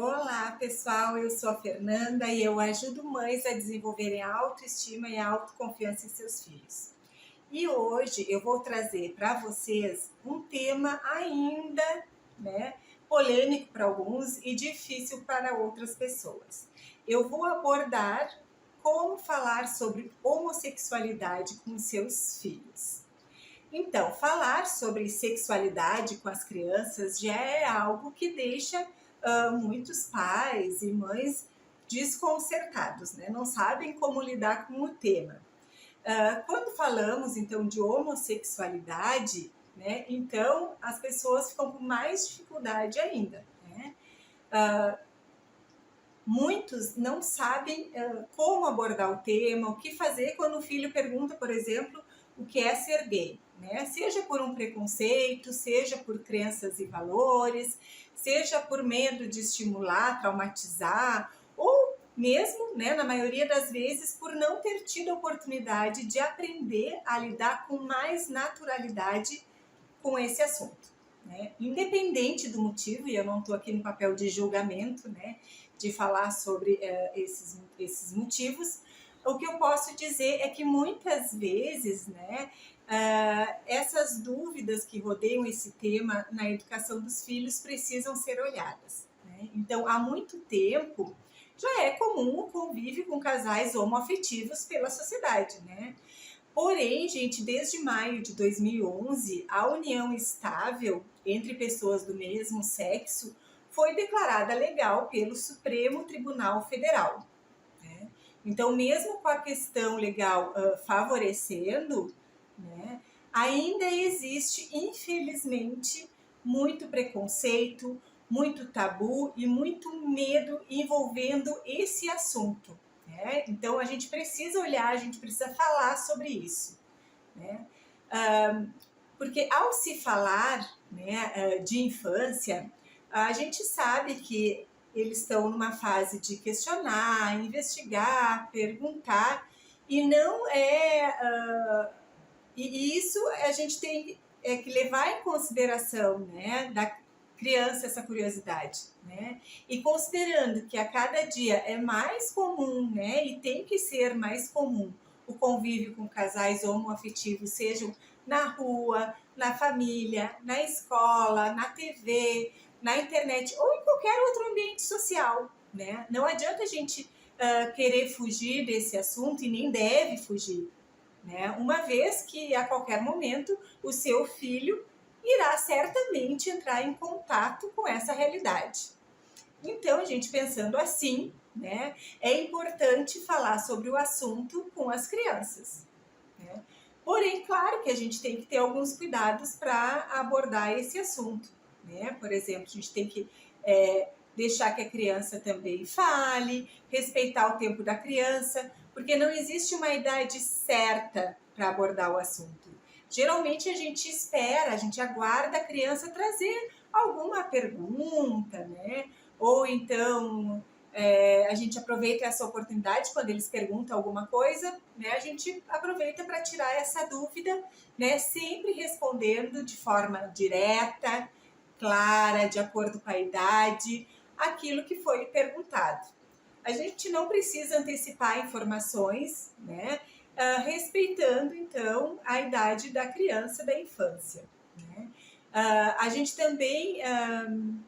Olá, pessoal, eu sou a Fernanda e eu ajudo mães a desenvolverem a autoestima e a autoconfiança em seus filhos. E hoje eu vou trazer para vocês um tema ainda, né, polêmico para alguns e difícil para outras pessoas. Eu vou abordar como falar sobre homossexualidade com seus filhos. Então, falar sobre sexualidade com as crianças já é algo que deixa muitos pais e mães desconcertados, né? Não sabem como lidar com o tema. Quando falamos, então, de homossexualidade, né, então as pessoas ficam com mais dificuldade ainda, né? Muitos não sabem como abordar o tema, o que fazer quando o filho pergunta, por exemplo, o que é ser gay, né? Seja por um preconceito, seja por crenças e valores, seja por medo de estimular, traumatizar, ou mesmo, né, na maioria das vezes, por não ter tido a oportunidade de aprender a lidar com mais naturalidade com esse assunto. Né? Independente do motivo, e eu não estou aqui no papel de julgamento, né, de falar sobre esses motivos, o que eu posso dizer é que muitas vezes, né, essas dúvidas que rodeiam esse tema na educação dos filhos precisam ser olhadas. Né? Então, há muito tempo, já é comum o convívio com casais homoafetivos pela sociedade, né? Porém, gente, desde maio de 2011, a união estável entre pessoas do mesmo sexo foi declarada legal pelo Supremo Tribunal Federal. Né? Então, mesmo com a questão legal favorecendo, né, ainda existe, infelizmente, muito preconceito, muito tabu e muito medo envolvendo esse assunto. Né? Então, a gente precisa olhar, a gente precisa falar sobre isso. Né? Porque ao se falar, né, de infância, a gente sabe que eles estão numa fase de questionar, investigar, perguntar, e não e isso a gente tem que levar em consideração, né, da criança essa curiosidade, né? E considerando que a cada dia é mais comum, né, e tem que ser mais comum o convívio com casais homoafetivos, sejam na rua, na família, na escola, na TV, na internet ou em qualquer outro ambiente social, né? Não adianta a gente querer fugir desse assunto e nem deve fugir, né? Uma vez que a qualquer momento o seu filho irá certamente entrar em contato com essa realidade. Então, gente, pensando assim, né, é importante falar sobre o assunto com as crianças. Né? Porém, claro que a gente tem que ter alguns cuidados para abordar esse assunto. Né? Por exemplo, a gente tem que deixar que a criança também fale, respeitar o tempo da criança, porque não existe uma idade certa para abordar o assunto. Geralmente a gente espera, a gente aguarda a criança trazer alguma pergunta, né? Ou então a gente aproveita essa oportunidade quando eles perguntam alguma coisa, né? A gente aproveita para tirar essa dúvida, né? Sempre respondendo de forma direta, clara, de acordo com a idade, aquilo que foi perguntado. A gente não precisa antecipar informações, né? Respeitando, então, a idade da criança, da infância. Né? A gente também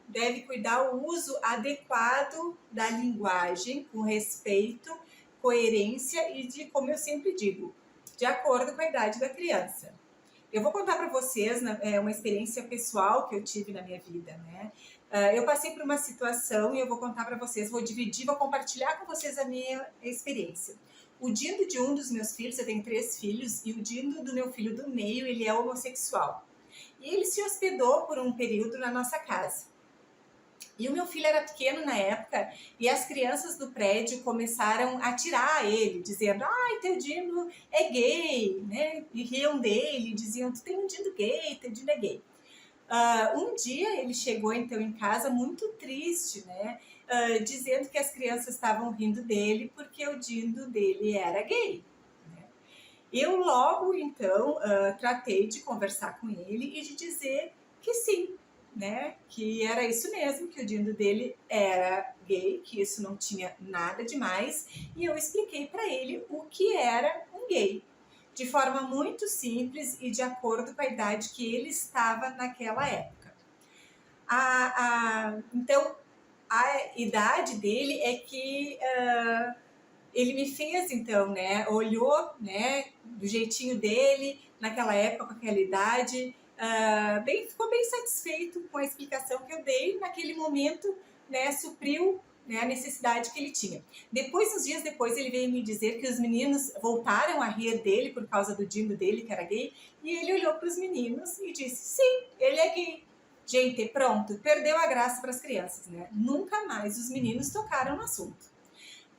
deve cuidar o uso adequado da linguagem, com respeito, coerência e, como eu sempre digo, de acordo com a idade da criança. Eu vou contar para vocês uma experiência pessoal que eu tive na minha vida, né? Eu passei por uma situação e eu vou contar para vocês, vou dividir, vou compartilhar com vocês a minha experiência. O Dindo de um dos meus filhos, eu tenho 3 filhos, e o Dindo do meu filho do meio, ele é homossexual. E ele se hospedou por um período na nossa casa. E o meu filho era pequeno na época e as crianças do prédio começaram a tirar ele, dizendo: ai, teu Dindo é gay, né? E riam dele, diziam: tu tem um Dindo gay, teu Dindo é gay. Um dia ele chegou então em casa muito triste, né? Dizendo que as crianças estavam rindo dele porque o Dindo dele era gay. Né? Eu logo então tratei de conversar com ele e de dizer que sim, né, que era isso mesmo, que o Dindo dele era gay, que isso não tinha nada demais, e eu expliquei para ele o que era um gay, de forma muito simples e de acordo com a idade que ele estava naquela época. Então, a idade dele é que ele me fez, então, né, olhou, né, do jeitinho dele, naquela época, com aquela idade, ficou bem satisfeito com a explicação que eu dei naquele momento, né, supriu, né, a necessidade que ele tinha. Depois, uns dias depois, ele veio me dizer que os meninos voltaram a rir dele por causa do Dindo dele, que era gay, e ele olhou para os meninos e disse, sim, ele é gay. Gente, pronto, perdeu a graça para as crianças, né? Nunca mais os meninos tocaram no assunto.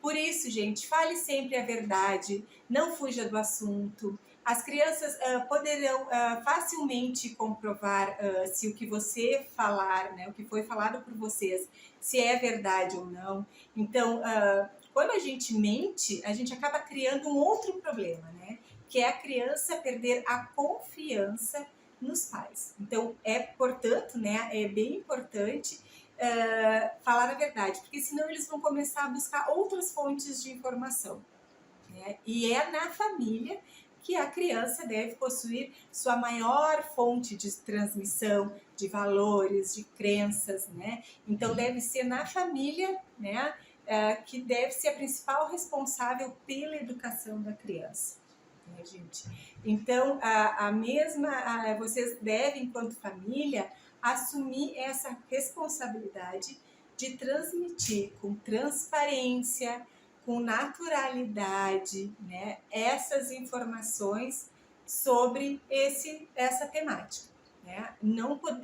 Por isso, gente, fale sempre a verdade, não fuja do assunto. As crianças poderão facilmente comprovar se o que você falar, né, o que foi falado por vocês, se é verdade ou não. Então, quando a gente mente, a gente acaba criando um outro problema, né? Que é a criança perder a confiança nos pais. Então, portanto, né, é bem importante falar a verdade, porque senão eles vão começar a buscar outras fontes de informação, né? E é na família que a criança deve possuir sua maior fonte de transmissão de valores, de crenças, né? Então deve ser na família, né, que deve ser a principal responsável pela educação da criança, né, gente? Então vocês devem, enquanto família, assumir essa responsabilidade de transmitir com transparência, com naturalidade, né, essas informações sobre essa temática, né?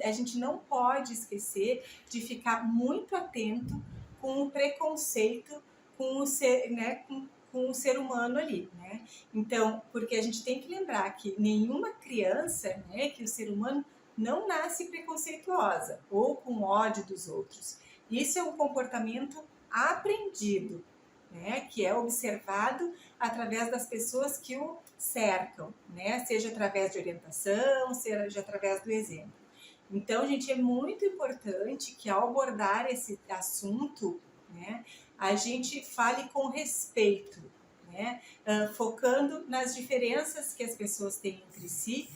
A gente não pode esquecer de ficar muito atento com o preconceito com o ser, né, com o ser humano ali, né? Então, porque a gente tem que lembrar que nenhuma criança, né, que o ser humano não nasce preconceituosa ou com ódio dos outros. Isso é um comportamento aprendido, né, que é observado através das pessoas que o cercam, né, seja através de orientação, seja através do exemplo. Então, gente, é muito importante que ao abordar esse assunto, né, a gente fale com respeito, né, focando nas diferenças que as pessoas têm entre si,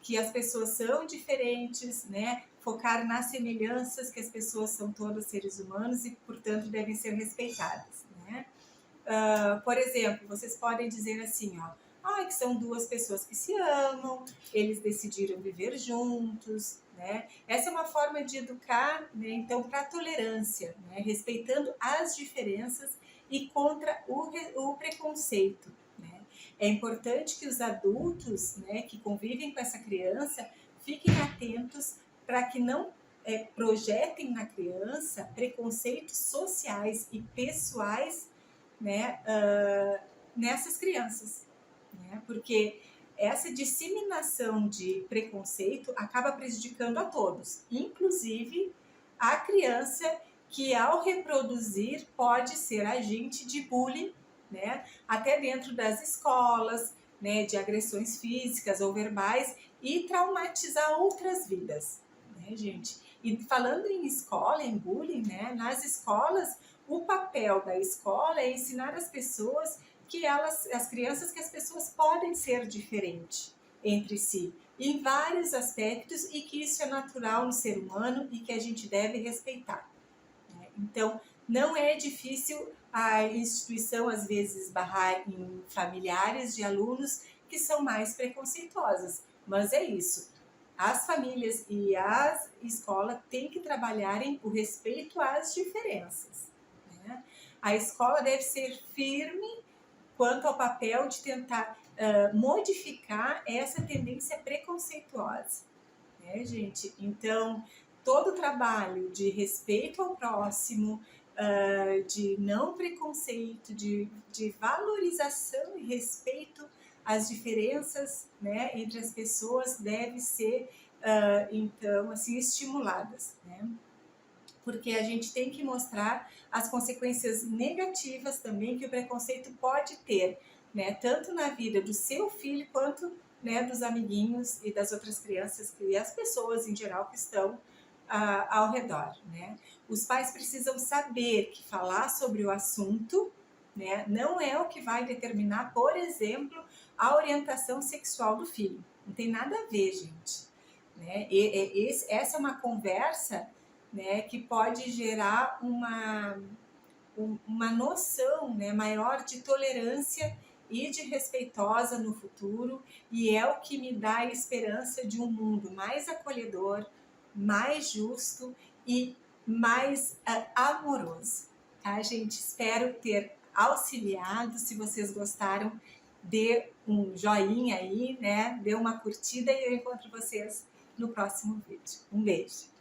que as pessoas são diferentes, né, focar nas semelhanças, que as pessoas são todos seres humanos e, portanto, devem ser respeitadas, né? Por exemplo, vocês podem dizer assim, que são duas pessoas que se amam, eles decidiram viver juntos, né? Essa é uma forma de educar, né, então, para a tolerância, né, respeitando as diferenças e contra o preconceito, né? É importante que os adultos, né, que convivem com essa criança fiquem atentos para que não projetem na criança preconceitos sociais e pessoais, né, nessas crianças, né? Porque essa disseminação de preconceito acaba prejudicando a todos, inclusive a criança que, ao reproduzir, pode ser agente de bullying, né? Até dentro das escolas, né? De agressões físicas ou verbais e traumatizar outras vidas, né, gente? E falando em escola, em bullying, né? Nas escolas, o papel da escola é ensinar as pessoas as crianças, que as pessoas podem ser diferentes entre si, em vários aspectos, e que isso é natural no ser humano e que a gente deve respeitar, né? Então, não é difícil a instituição, às vezes, barrar em familiares de alunos que são mais preconceituosas, mas é isso. As famílias e a escola têm que trabalharem o respeito às diferenças, né? A escola deve ser firme quanto ao papel de tentar modificar essa tendência preconceituosa, né, gente? Então, todo o trabalho de respeito ao próximo, de não preconceito, de valorização e respeito às diferenças, né, entre as pessoas deve ser, então, assim, estimuladas, né? Porque a gente tem que mostrar as consequências negativas também que o preconceito pode ter, né? Tanto na vida do seu filho quanto né, dos amiguinhos e das outras crianças e as pessoas em geral que estão ao redor, né? Os pais precisam saber que falar sobre o assunto, né, não é o que vai determinar, por exemplo, a orientação sexual do filho. Não tem nada a ver, gente. Né? Essa é uma conversa, né, que pode gerar uma noção, né, maior de tolerância e de respeitosa no futuro, e é o que me dá a esperança de um mundo mais acolhedor, mais justo e mais amoroso. Tá, gente? Espero ter auxiliado. Se vocês gostaram, dê um joinha aí, né? Dê uma curtida e eu encontro vocês no próximo vídeo. Um beijo!